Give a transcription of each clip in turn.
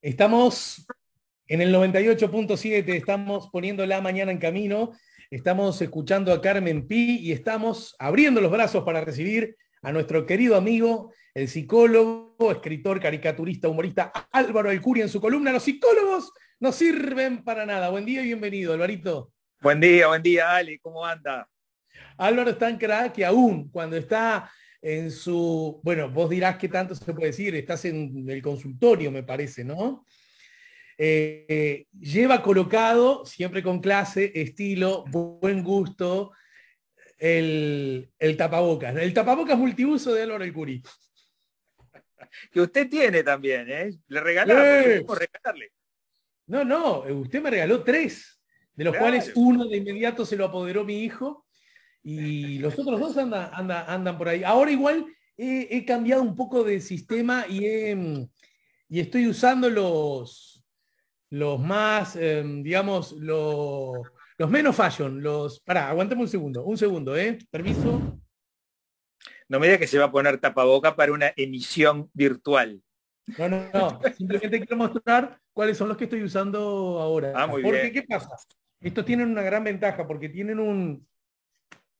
Estamos en el 98.7, estamos poniendo la mañana en camino, estamos escuchando a Carmen Pi y estamos abriendo los brazos para recibir a nuestro querido amigo, el psicólogo, escritor, caricaturista, humorista Álvaro Alcuri en su columna Los psicólogos no sirven para nada. Buen día y bienvenido, Alvarito. Buen día, Ale, ¿cómo anda? Álvaro es tan crack que aún cuando está en su, bueno, vos dirás qué tanto se puede decir, estás en el consultorio, me parece, ¿no? Lleva colocado, siempre con clase, estilo, buen gusto, el tapabocas. El tapabocas multiuso de Álvaro El Curí. Que usted tiene también, ¿eh? Le regalamos, ¡Eh! supimos regalarle. No, no, usted me regaló tres, de los cuales Claro. uno de inmediato se lo apoderó mi hijo y los otros dos andan por ahí. Ahora igual he cambiado un poco de sistema y estoy usando los más, digamos, los menos fashion, pará, aguantame un segundo, permiso. No me diga que se va a poner tapaboca para una emisión virtual. No, no, no, simplemente quiero mostrar cuáles son los que estoy usando ahora. Ah, muy Porque, bien. ¿qué pasa? Estos tienen una gran ventaja porque tienen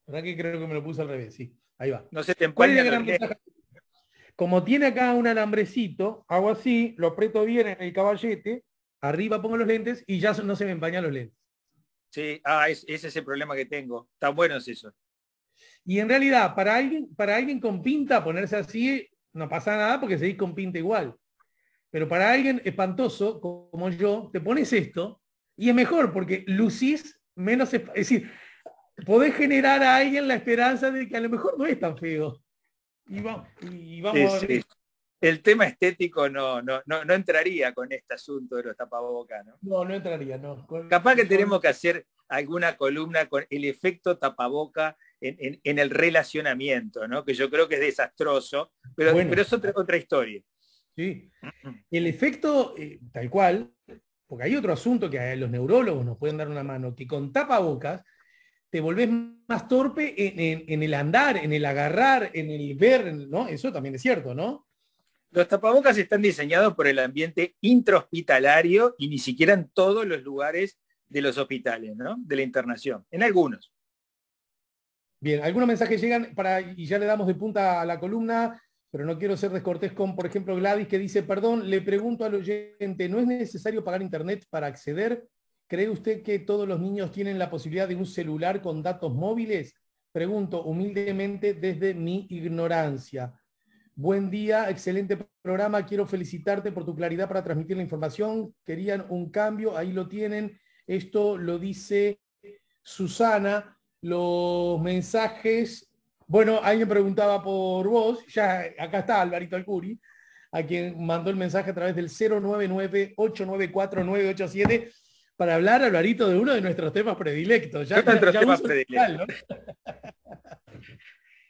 ¿verdad que creo que me lo puse al revés? Sí, ahí va. No se te ¿Cuál es la empañan los gran lentes. ventaja? Como tiene acá un alambrecito, hago así, lo aprieto bien en el caballete, arriba pongo los lentes y ya no se me empañan los lentes. Sí, ese es el problema que tengo. Tan buenos eso. Y en realidad, para alguien con pinta, ponerse así, no pasa nada porque seguís con pinta igual. Pero para alguien espantoso como yo, te pones esto y es mejor porque lucís menos, es decir, podés generar a alguien la esperanza de que a lo mejor no es tan feo. Y Sí, vamos a ver. sí. El tema estético no entraría con este asunto de los tapabocas, ¿no? No, no entraría, no. Capaz que tenemos que hacer alguna columna con el efecto tapaboca en el relacionamiento, ¿no? Que yo creo que es desastroso, pero Bueno, es otra historia. sí. El efecto, tal cual, porque hay otro asunto que a los neurólogos nos pueden dar una mano, que con tapabocas te volvés más torpe en el andar, en el agarrar, en el ver, ¿no? Eso también es cierto, ¿no? Los tapabocas están diseñados por el ambiente intrahospitalario y ni siquiera en todos los lugares de los hospitales, ¿no? De la internación, en algunos. Bien, algunos mensajes llegan y ya le damos de punta a la columna, pero no quiero ser descortés con, por ejemplo, Gladys, que dice, perdón, le pregunto al oyente, ¿no es necesario pagar internet para acceder? ¿Cree usted que todos los niños tienen la posibilidad de un celular con datos móviles? Pregunto humildemente desde mi ignorancia. Buen día, excelente programa. Quiero felicitarte por tu claridad para transmitir la información. Querían un cambio, ahí lo tienen. Esto lo dice Susana. Los mensajes, bueno, alguien preguntaba por vos, ya acá está Alvarito Alcuri, a quien mandó el mensaje a través del 099-894-987 para hablar, Alvarito, de uno de nuestros temas predilectos. Son nuestros Ya temas uso el predilectos. local, ¿no?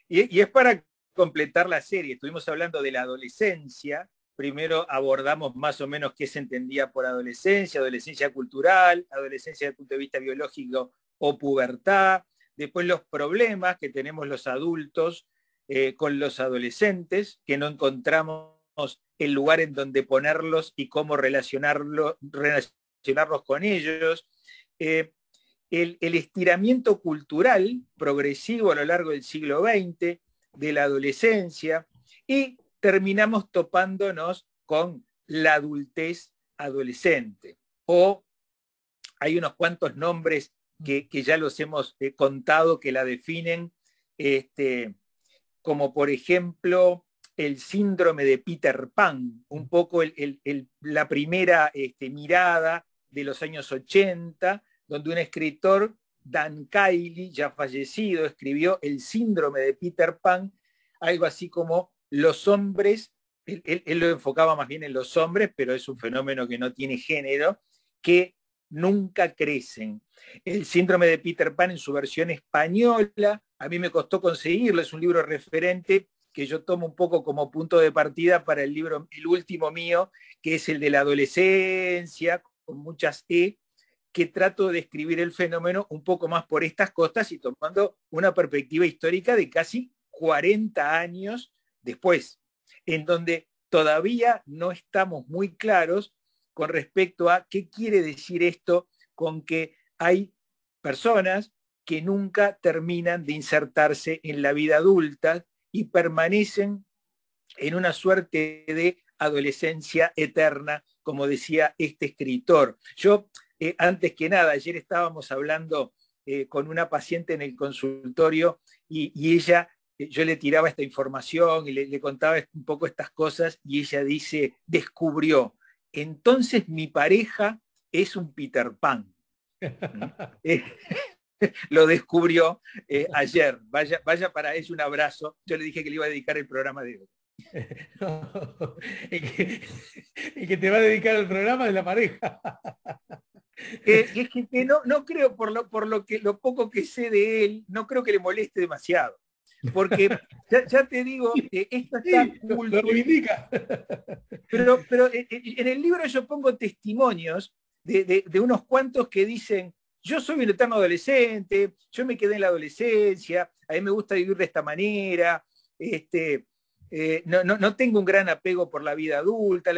Y es para completar la serie. Estuvimos hablando de la adolescencia. Primero abordamos más o menos qué se entendía por adolescencia, adolescencia cultural, adolescencia desde el punto de vista biológico o pubertad. Después los problemas que tenemos los adultos con los adolescentes, que no encontramos el lugar en donde ponerlos y cómo relacionarlos con ellos. El estiramiento cultural progresivo a lo largo del siglo XX, de la adolescencia, y terminamos topándonos con la adultez adolescente. O hay unos cuantos nombres que ya los hemos contado que la definen, como por ejemplo el síndrome de Peter Pan, un poco la primera mirada de los años 80, donde un escritor, Dan Kiley, ya fallecido, escribió El síndrome de Peter Pan, algo así como los hombres, él lo enfocaba más bien en los hombres, pero es un fenómeno que no tiene género, que nunca crecen. El síndrome de Peter Pan en su versión española, a mí me costó conseguirlo, es un libro referente que yo tomo un poco como punto de partida para el libro, el último mío, que es el de la adolescencia, con muchas E, que trato de describir el fenómeno un poco más por estas costas y tomando una perspectiva histórica de casi 40 años después, en donde todavía no estamos muy claros con respecto a qué quiere decir esto con que hay personas que nunca terminan de insertarse en la vida adulta y permanecen en una suerte de adolescencia eterna, como decía este escritor. Yo, antes que nada, ayer estábamos hablando con una paciente en el consultorio y ella, yo le tiraba esta información y le contaba un poco estas cosas y ella dice, descubrió, entonces mi pareja es un Peter Pan. Lo descubrió ayer. Vaya para ella un abrazo. Yo le dije que le iba a dedicar el programa de hoy. No, el que te va a dedicar el programa es la pareja. Y es que no creo, por lo poco que sé de él, no creo que le moleste demasiado. Porque ya te digo, esto está sí, lo reivindica. Pero en el libro yo pongo testimonios de unos cuantos que dicen, yo soy un eterno adolescente, yo me quedé en la adolescencia, a mí me gusta vivir de esta manera, no tengo un gran apego por la vida adulta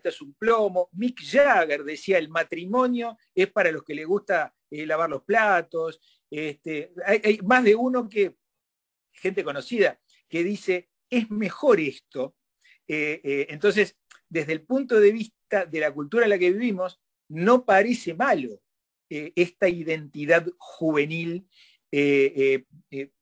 es un plomo. Mick Jagger decía, el matrimonio es para los que les gusta lavar los platos. Hay más de uno gente conocida, que dice, es mejor esto. Entonces, desde el punto de vista de la cultura en la que vivimos, no parece malo esta identidad juvenil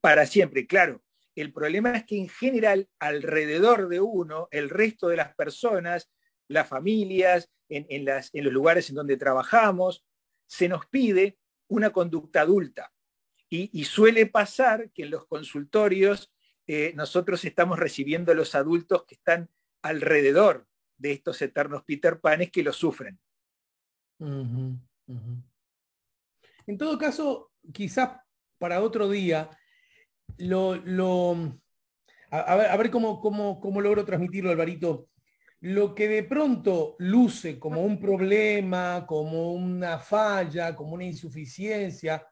para siempre. Claro, el problema es que en general, alrededor de uno, el resto de las personas, las familias, en los lugares en donde trabajamos, se nos pide una conducta adulta. Y suele pasar que en los consultorios nosotros estamos recibiendo a los adultos que están alrededor de estos eternos Peter Panes que lo sufren. Uh-huh, uh-huh. En todo caso, quizás para otro día, a ver cómo logro transmitirlo, Alvarito. Lo que de pronto luce como un problema, como una falla, como una insuficiencia,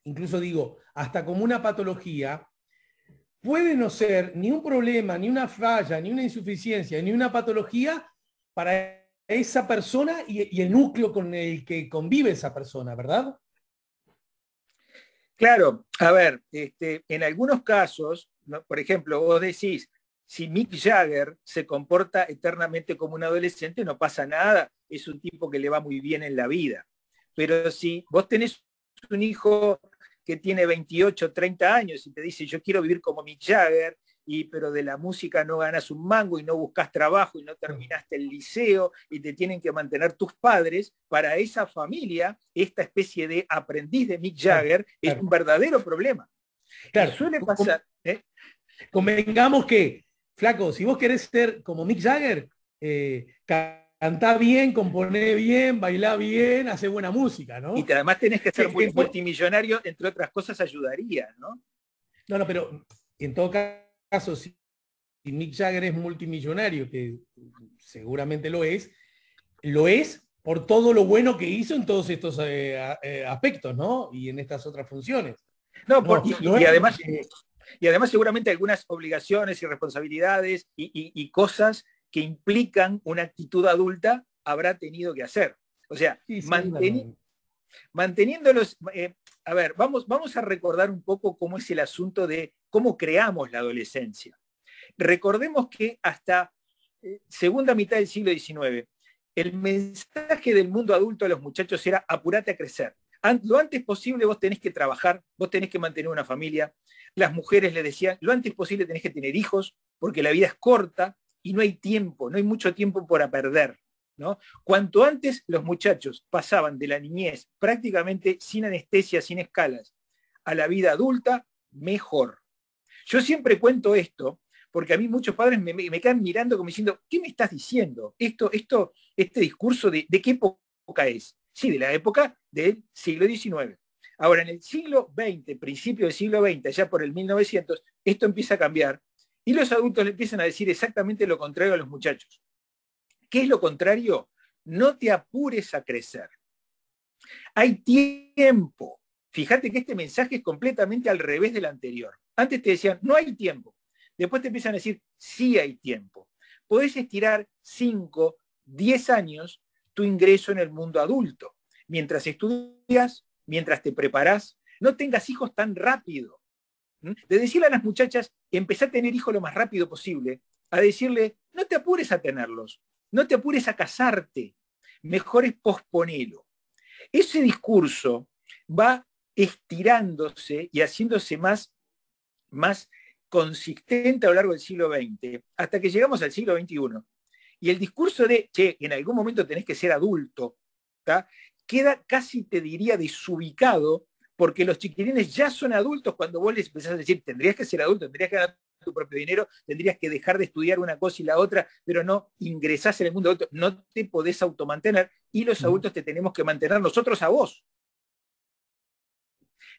incluso digo, hasta como una patología, puede no ser ni un problema, ni una falla, ni una insuficiencia, ni una patología para esa persona y el núcleo con el que convive esa persona, ¿verdad? Claro, a ver, en algunos casos, ¿no? Por ejemplo, vos decís, si Mick Jagger se comporta eternamente como un adolescente, no pasa nada, es un tipo que le va muy bien en la vida. Pero si vos tenés un hijo que tiene 28, 30 años y te dice, yo quiero vivir como Mick Jagger, pero de la música no ganas un mango y no buscas trabajo y no terminaste el liceo y te tienen que mantener tus padres, para esa familia, esta especie de aprendiz de Mick Jagger es un verdadero problema. Claro. Y suele pasar. Convengamos que, flaco, si vos querés ser como Mick Jagger, cantá bien, componé bien, bailá bien, hace buena música, ¿no? Y además tenés que ser multimillonario, entre otras cosas, ayudaría, ¿no? No, pero en todo caso, si Mick Jagger es multimillonario, que seguramente lo es por todo lo bueno que hizo en todos estos aspectos, ¿no? Y en estas otras funciones. Y además seguramente algunas obligaciones y responsabilidades y cosas que implican una actitud adulta habrá tenido que hacer. O sea, sí, manteniéndolos... a ver, vamos a recordar un poco cómo es el asunto de cómo creamos la adolescencia. Recordemos que hasta segunda mitad del siglo XIX, el mensaje del mundo adulto a los muchachos era apurate a crecer. Lo antes posible vos tenés que trabajar, vos tenés que mantener una familia. Las mujeres le decían, lo antes posible tenés que tener hijos, porque la vida es corta y no hay tiempo, no hay mucho tiempo para perder, ¿no? Cuanto antes los muchachos pasaban de la niñez prácticamente sin anestesia, sin escalas, a la vida adulta, mejor. Yo siempre cuento esto, porque a mí muchos padres me quedan mirando como diciendo, ¿qué me estás diciendo? Este discurso de qué época es. Sí, de la época del siglo XIX. Ahora, en el siglo XX, principio del siglo XX, allá por el 1900, esto empieza a cambiar y los adultos le empiezan a decir exactamente lo contrario a los muchachos. ¿Qué es lo contrario? No te apures a crecer. Hay tiempo. Fíjate que este mensaje es completamente al revés del anterior. Antes te decían, no hay tiempo. Después te empiezan a decir, sí hay tiempo. Podés estirar 5, 10 años tu ingreso en el mundo adulto. Mientras estudias, mientras te preparás, no tengas hijos tan rápido. De decirle a las muchachas, empezá a tener hijos lo más rápido posible, a decirle, no te apures a tenerlos, no te apures a casarte, mejor es posponelo. Ese discurso va estirándose y haciéndose más consistente a lo largo del siglo XX, hasta que llegamos al siglo XXI. Y el discurso de, che, en algún momento tenés que ser adulto, ¿tá? Queda casi, te diría, desubicado, porque los chiquilines ya son adultos cuando vos les empezás a decir, tendrías que ser adulto, tendrías que ganar tu propio dinero, tendrías que dejar de estudiar una cosa y la otra, pero no ingresás en el mundo adulto, no te podés automantener, y los adultos te tenemos que mantener nosotros a vos.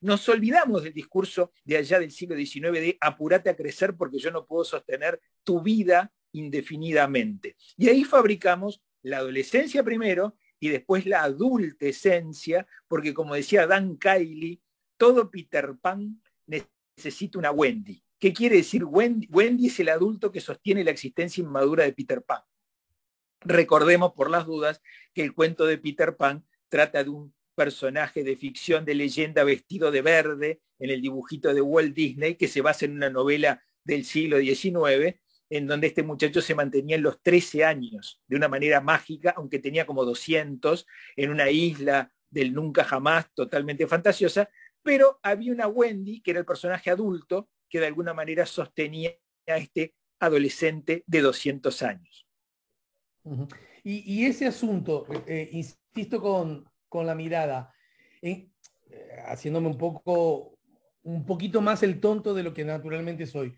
Nos olvidamos del discurso de allá del siglo XIX de apurate a crecer porque yo no puedo sostener tu vida indefinidamente. Y ahí fabricamos la adolescencia primero y después la adultescencia, porque como decía Dan Kiley, todo Peter Pan necesita una Wendy. ¿Qué quiere decir Wendy? Wendy es el adulto que sostiene la existencia inmadura de Peter Pan. Recordemos por las dudas que el cuento de Peter Pan trata de un personaje de ficción, de leyenda vestido de verde en el dibujito de Walt Disney, que se basa en una novela del siglo XIX, en donde este muchacho se mantenía en los 13 años de una manera mágica, aunque tenía como 200, en una isla del nunca jamás, totalmente fantasiosa, pero había una Wendy, que era el personaje adulto, que de alguna manera sostenía a este adolescente de 200 años. Y ese asunto, insisto con la mirada, haciéndome un poquito más el tonto de lo que naturalmente soy.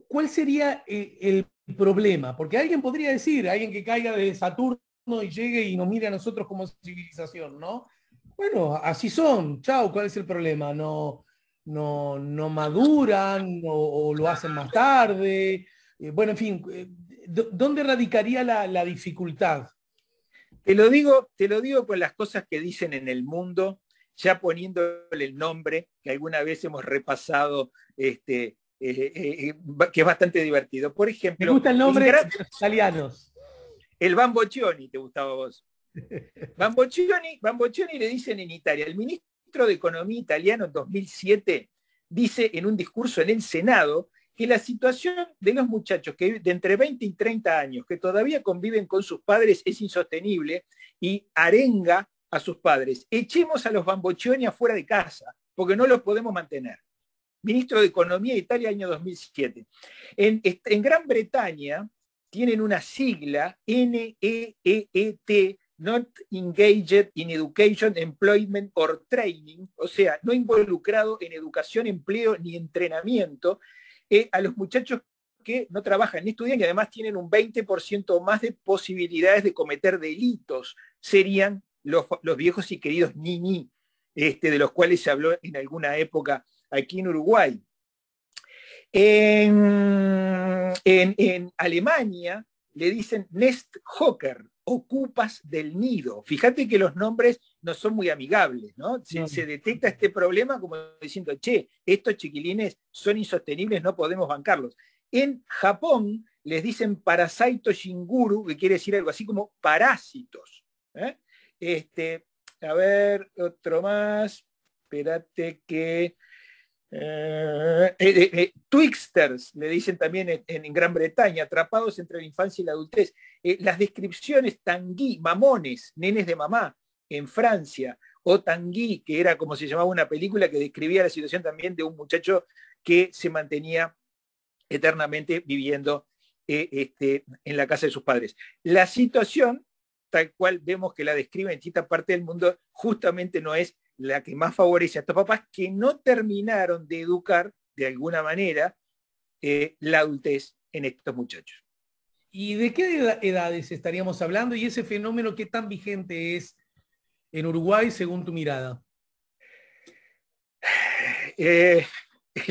¿Cuál sería el problema? Porque alguien podría decir, alguien que caiga de Saturno y llegue y nos mire a nosotros como civilización, ¿no? Bueno, así son, chao, ¿cuál es el problema? No maduran o lo hacen más tarde. Bueno, en fin, ¿dónde radicaría la dificultad? Te lo digo con las cosas que dicen en el mundo, ya poniéndole el nombre, que alguna vez hemos repasado, que es bastante divertido. Por ejemplo, me gusta el nombre de los italianos. El Bamboccioni, ¿te gustaba a vos? Bamboccioni le dicen en Italia, el ministro de Economía italiano en 2007 dice en un discurso en el Senado que la situación de los muchachos que de entre 20 y 30 años que todavía conviven con sus padres es insostenible y arenga a sus padres. Echemos a los Bamboccioni afuera de casa porque no los podemos mantener. Ministro de Economía de Italia, año 2007. En Gran Bretaña tienen una sigla, NEET, Not Engaged in Education, Employment or Training, o sea, no involucrado en educación, empleo ni entrenamiento, a los muchachos que no trabajan ni estudian y además tienen un 20% más de posibilidades de cometer delitos. Serían los viejos y queridos niñi, de los cuales se habló en alguna época aquí en Uruguay. En Alemania le dicen Nesthocker, ocupas del nido. Fíjate que los nombres no son muy amigables, ¿no? Se detecta este problema como diciendo, che, estos chiquilines son insostenibles, no podemos bancarlos. En Japón les dicen Parasaito Shinguru, que quiere decir algo así como parásitos. A ver, otro más. Espérate que... Twixters, le dicen también en Gran Bretaña, atrapados entre la infancia y la adultez. Las descripciones tanguí, mamones, nenes de mamá, en Francia, o Tanguy, que era como se llamaba una película que describía la situación también de un muchacho que se mantenía eternamente viviendo en la casa de sus padres. La situación, tal cual vemos que la describe en distintas partes del mundo, justamente no es la que más favorece a estos papás que no terminaron de educar de alguna manera la adultez en estos muchachos. ¿Y de qué edades estaríamos hablando? ¿Y ese fenómeno qué tan vigente es en Uruguay según tu mirada? El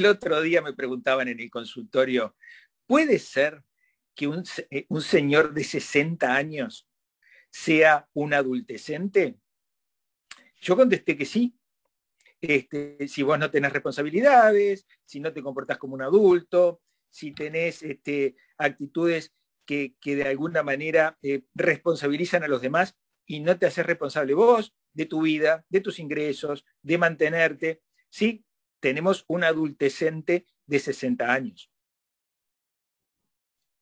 otro día me preguntaban en el consultorio, ¿puede ser que un señor de 60 años sea un adultecente? Yo contesté que sí. Si vos no tenés responsabilidades, si no te comportás como un adulto, si tenés actitudes que de alguna manera responsabilizan a los demás, y no te haces responsable vos de tu vida, de tus ingresos, de mantenerte. Sí, tenemos un adultecente de 60 años.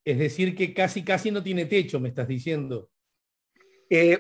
Es decir, que casi no tiene techo, me estás diciendo.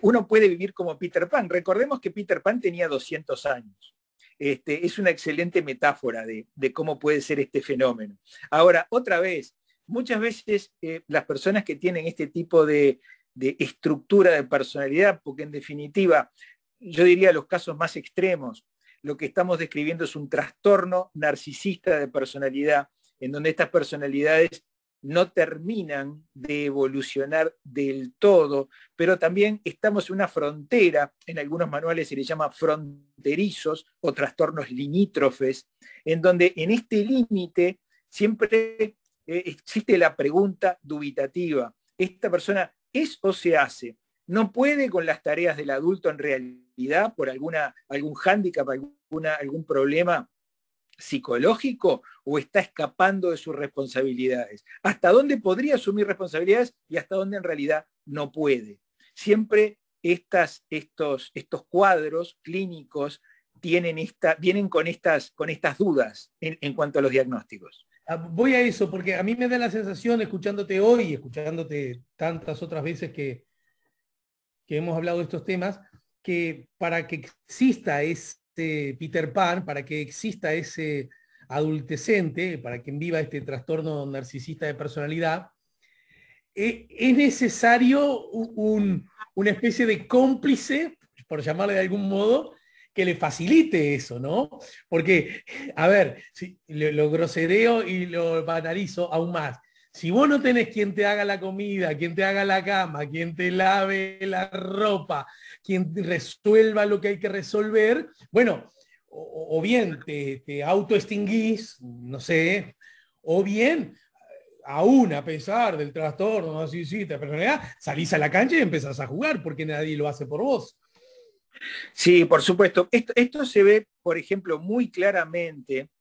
Uno puede vivir como Peter Pan. Recordemos que Peter Pan tenía 200 años. Es una excelente metáfora de cómo puede ser este fenómeno. Ahora, otra vez, muchas veces las personas que tienen este tipo de estructura de personalidad, porque en definitiva, yo diría los casos más extremos, lo que estamos describiendo es un trastorno narcisista de personalidad, en donde estas personalidades no terminan de evolucionar del todo, pero también estamos en una frontera, en algunos manuales se le llama fronterizos o trastornos limítrofes, en donde en este límite siempre existe la pregunta dubitativa. ¿Esta persona es o se hace? ¿No puede con las tareas del adulto en realidad por algún hándicap, algún problema psicológico, o está escapando de sus responsabilidades? ¿Hasta dónde podría asumir responsabilidades y hasta dónde en realidad no puede? Siempre estos cuadros clínicos vienen con estas dudas en cuanto a los diagnósticos. Voy a eso, porque a mí me da la sensación, escuchándote hoy y escuchándote tantas otras veces que hemos hablado de estos temas, que para que exista ese Peter Pan, para que exista ese adultecente, para quien viva este trastorno narcisista de personalidad, es necesario una especie de cómplice, por llamarle de algún modo, que le facilite eso, ¿no? Porque, a ver, si lo grosereo y lo banalizo aún más. Si vos no tenés quien te haga la comida, quien te haga la cama, quien te lave la ropa, quien resuelva lo que hay que resolver, bueno, o bien te autoextinguís, no sé, o bien, aún a pesar del trastorno narcisista de personalidad, salís a la cancha y empezás a jugar porque nadie lo hace por vos. Sí, por supuesto. Esto se ve, por ejemplo, muy claramente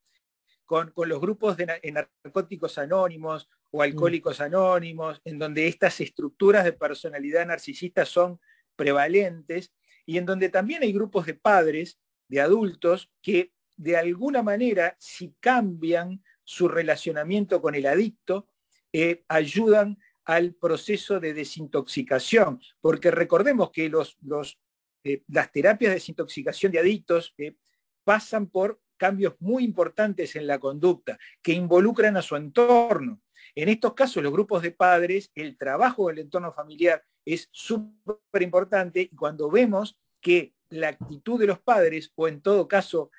con los grupos de narcóticos anónimos o alcohólicos anónimos, en donde estas estructuras de personalidad narcisista son prevalentes y en donde también hay grupos de padres, de adultos, que de alguna manera, si cambian su relacionamiento con el adicto, ayudan al proceso de desintoxicación, porque recordemos que las terapias de desintoxicación de adictos pasan por cambios muy importantes en la conducta que involucran a su entorno. En estos casos, los grupos de padres, el trabajo del entorno familiar es súper importante, y cuando vemos que la actitud de los padres, o en todo caso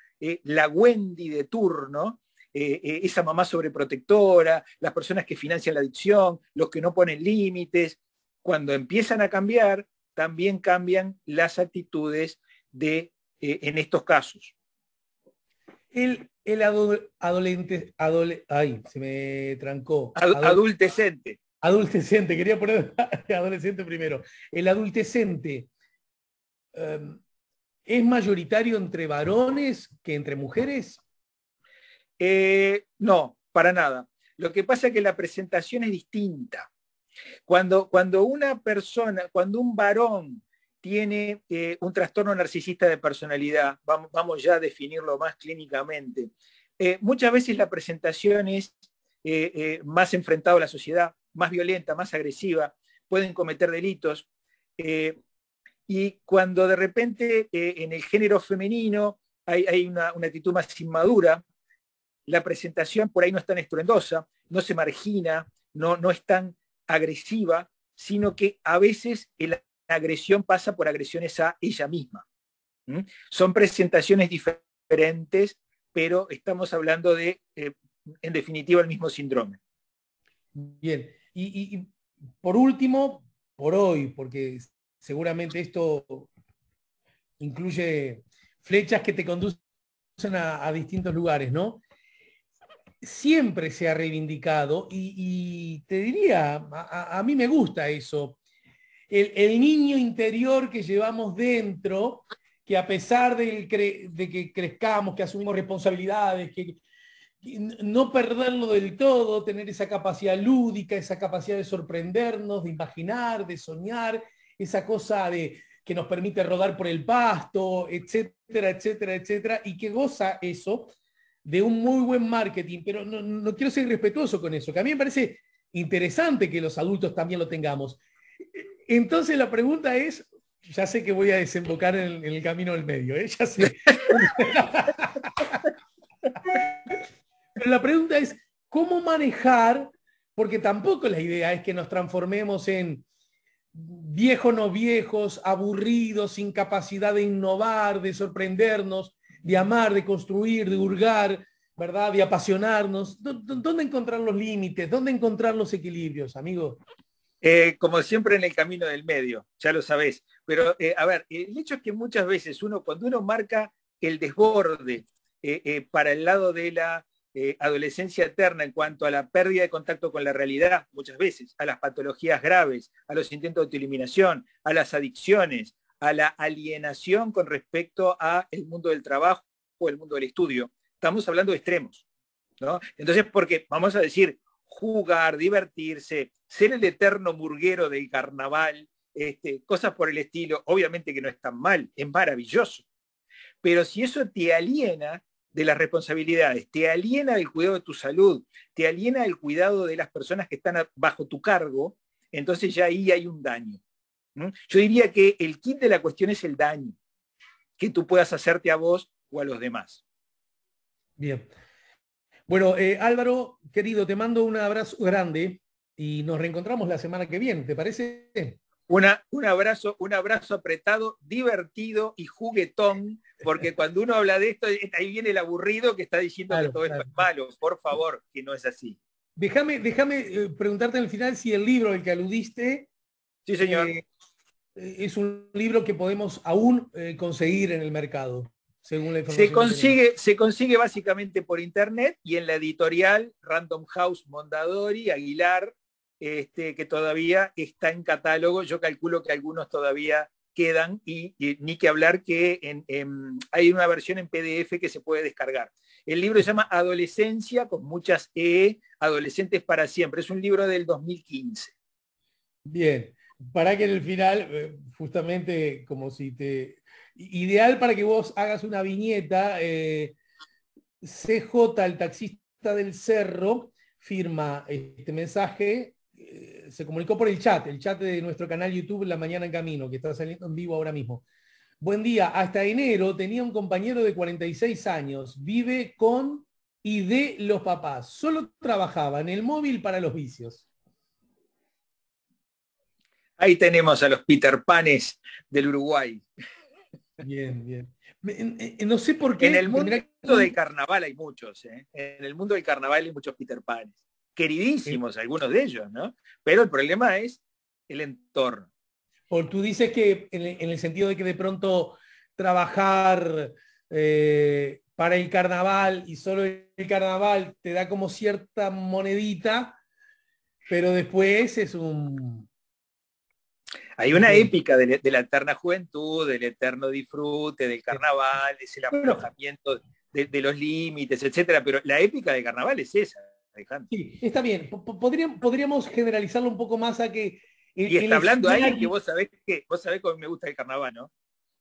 la Wendy de turno, esa mamá sobreprotectora, las personas que financian la adicción, los que no ponen límites, cuando empiezan a cambiar, también cambian las actitudes en estos casos. Ay, se me trancó. Adultecente. Adultecente, quería poner adolescente primero. El adultecente ¿es mayoritario entre varones que entre mujeres? No, para nada. Lo que pasa es que la presentación es distinta. Cuando un varón tiene un trastorno narcisista de personalidad, vamos ya a definirlo más clínicamente, muchas veces la presentación es más enfrentado a la sociedad, más violenta, más agresiva, pueden cometer delitos, y cuando de repente en el género femenino hay una actitud más inmadura, la presentación por ahí no es tan estruendosa, no se margina, no es tan agresiva, sino que a veces la agresión pasa por agresiones a ella misma. Son presentaciones diferentes, pero estamos hablando de, en definitiva, el mismo síndrome. Bien, y por último, por hoy, porque seguramente esto incluye flechas que te conducen a distintos lugares, ¿no? Siempre se ha reivindicado, y te diría, a mí me gusta eso, el niño interior que llevamos dentro, que a pesar de que crezcamos, que asumimos responsabilidades, que no perderlo del todo, tener esa capacidad lúdica, esa capacidad de sorprendernos, de imaginar, de soñar, esa cosa de que nos permite rodar por el pasto, etcétera, etcétera, etcétera, y que goza eso de un muy buen marketing, pero no quiero ser irrespetuoso con eso, que a mí me parece interesante que los adultos también lo tengamos. Entonces la pregunta es, ya sé que voy a desembocar en el camino del medio, ya sé. Pero la pregunta es, ¿cómo manejar? Porque tampoco la idea es que nos transformemos en viejos no viejos, aburridos, sin capacidad de innovar, de sorprendernos, de amar, de construir, de hurgar, ¿verdad? De apasionarnos. ¿Dónde encontrar los límites? ¿Dónde encontrar los equilibrios, amigo? Como siempre en el camino del medio, ya lo sabés. Pero, a ver, el hecho es que muchas veces cuando uno marca el desborde para el lado de la adolescencia eterna en cuanto a la pérdida de contacto con la realidad, muchas veces, a las patologías graves, a los intentos de autoeliminación, a las adicciones, a la alienación con respecto a el mundo del trabajo o el mundo del estudio. Estamos hablando de extremos, ¿no? Entonces, porque vamos a decir, jugar, divertirse, ser el eterno murguero del carnaval, cosas por el estilo, obviamente que no es tan mal, es maravilloso. Pero si eso te aliena de las responsabilidades, te aliena del cuidado de tu salud, te aliena del cuidado de las personas que están bajo tu cargo, entonces ya ahí hay un daño. Yo diría que el kit de la cuestión es el daño que tú puedas hacerte a vos o a los demás. Bien. Bueno, Álvaro, querido, te mando un abrazo grande y nos reencontramos la semana que viene, ¿te parece? Un abrazo apretado, divertido y juguetón, porque cuando uno habla de esto, ahí viene el aburrido que está diciendo que todo esto es malo. Por favor, que no es así. Déjame preguntarte al final si el libro al que aludiste, sí, señor, es un libro que podemos aún conseguir en el mercado, según la información. Se consigue básicamente por internet y en la editorial Random House Mondadori Aguilar, que todavía está en catálogo. Yo calculo que algunos todavía quedan y ni que hablar que hay una versión en PDF que se puede descargar. El libro se llama Adolescencia, con muchas Adolescentes para siempre. Es un libro del 2015. Bien, para que en el final, justamente como si ideal para que vos hagas una viñeta, CJ, el taxista del cerro, firma este mensaje, se comunicó por el chat de nuestro canal YouTube La Mañana en Camino, que está saliendo en vivo ahora mismo. Buen día, hasta enero tenía un compañero de 46 años, vive con y de los papás, solo trabajaba en el móvil para los vicios. Ahí tenemos a los Peter Panes del Uruguay. Bien, bien. No sé por qué. En el mundo del carnaval hay muchos, ¿eh? En el mundo del carnaval hay muchos Peter Panes. Queridísimos algunos de ellos, ¿no? Pero el problema es el entorno. O tú dices que en el sentido de que de pronto trabajar para el carnaval y solo el carnaval te da como cierta monedita, pero después es un... Hay una épica de la eterna juventud, del eterno disfrute, del carnaval, es el aflojamiento de los límites, etcétera, pero la épica del carnaval es esa. Sí, está bien. Podríamos generalizarlo un poco más a que... Y está hablando alguien que vos sabés cómo me gusta el carnaval, ¿no?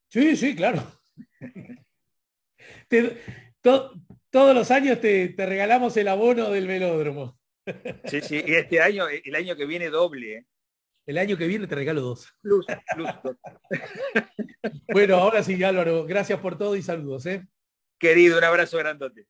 Sí, sí, claro. Todos los años te regalamos el abono del velódromo. Sí, sí, y este año, el año que viene doble, ¿eh? El año que viene te regalo 2. Plus. Bueno, ahora sí, Álvaro, gracias por todo y saludos, ¿eh? Querido, un abrazo grandote.